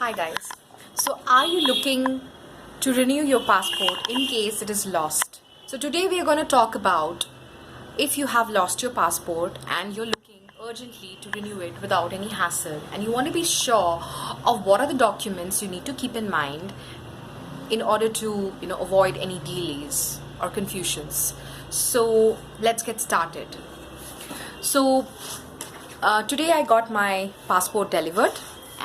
Hi guys. So are you looking to renew your passport in case it is lost? So today we are going to talk about if you have lost your passport and you're looking urgently to renew it without any hassle, and you want to be sure of what are the documents you need to keep in mind in order to avoid any delays or confusions. So let's get started. So today I got my passport delivered,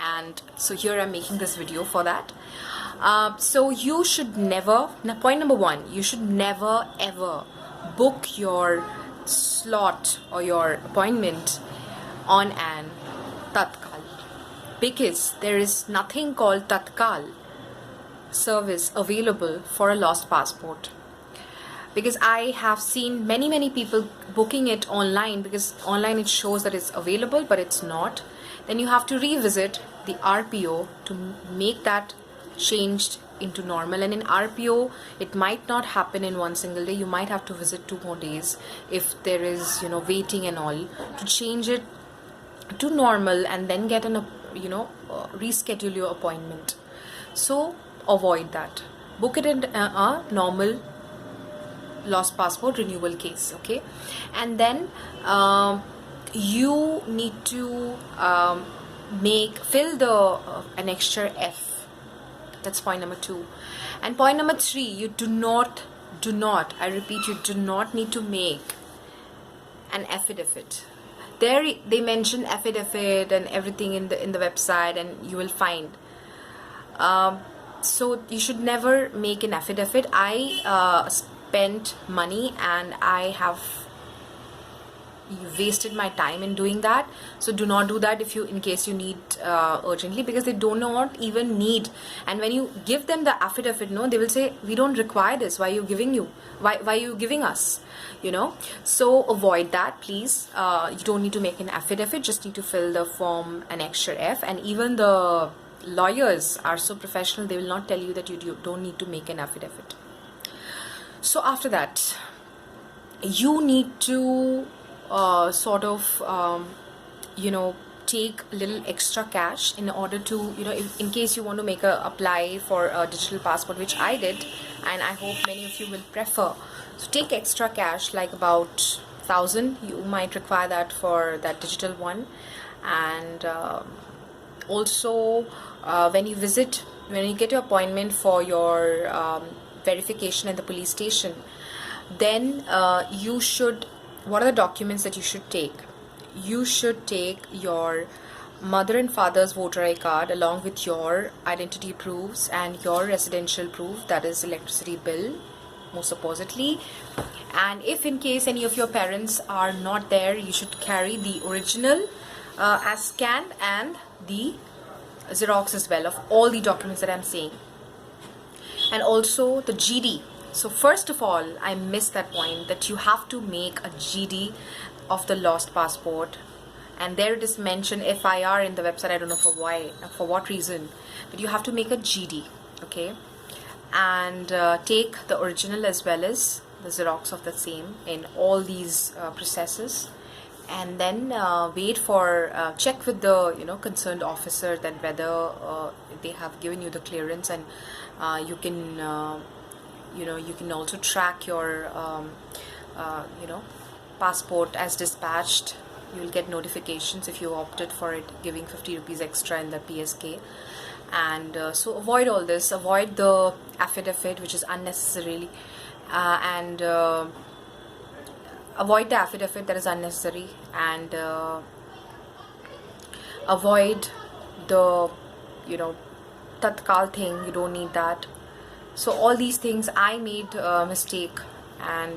and so here I'm making this video for that. So you should never, point number one, you should never ever book your slot or your appointment on an Tatkal, because there is nothing called Tatkal service available for a lost passport. Because I have seen many people booking it online, because online it shows that it's available but it's not. Then you have to revisit the RPO to make that changed into normal, and in RPO it might not happen in one single day. You might have to visit 2 more days if there is waiting and all to change it to normal, and then get an reschedule your appointment. So avoid that. Book it in a normal lost passport renewal case, okay? And then you need to fill the annexure F. That's point number 2. And point number 3, you do not, I repeat, you do not need to make an affidavit. There they mention affidavit and everything in the website, and you will find. So you should never make an affidavit. I spent money and I have wasted my time in doing that. So do not do that in case you need urgently, because they do not even need. And when you give them the affidavit, they will say, we don't require this. Why are you giving us? So avoid that, please. You don't need to make an affidavit, just need to fill the form annexure F. And even the lawyers are so professional, they will not tell you that you don't need to make an affidavit. So after that, you need to take a little extra cash in order to, in case you want to apply for a digital passport, which I did, and I hope many of you will prefer. So take extra cash, like about 1,000. You might require that for that digital one. And also when you get your appointment for your verification at the police station, then what are the documents that you should take? You should take your mother and father's voter ID card along with your identity proofs and your residential proof, that is electricity bill, most supposedly. And if in case any of your parents are not there, you should carry the original as scanned and the Xerox as well of all the documents that I'm saying. And also the GD. So first of all, I missed that point, that you have to make a GD of the lost passport. And there it is mentioned FIR in the website. I don't know for what reason, but you have to make a GD, okay? And take the original as well as the Xerox of the same in all these processes. And then wait for check with the concerned officer that whether they have given you the clearance, and you can you can also track your passport as dispatched. You will get notifications if you opted for it, giving 50 rupees extra in the PSK. And so avoid all this. Avoid the affidavit, which is unnecessarily, and avoid the affidavit that is unnecessary, and avoid the Tatkal thing. You don't need that. So all these things, I made a mistake, and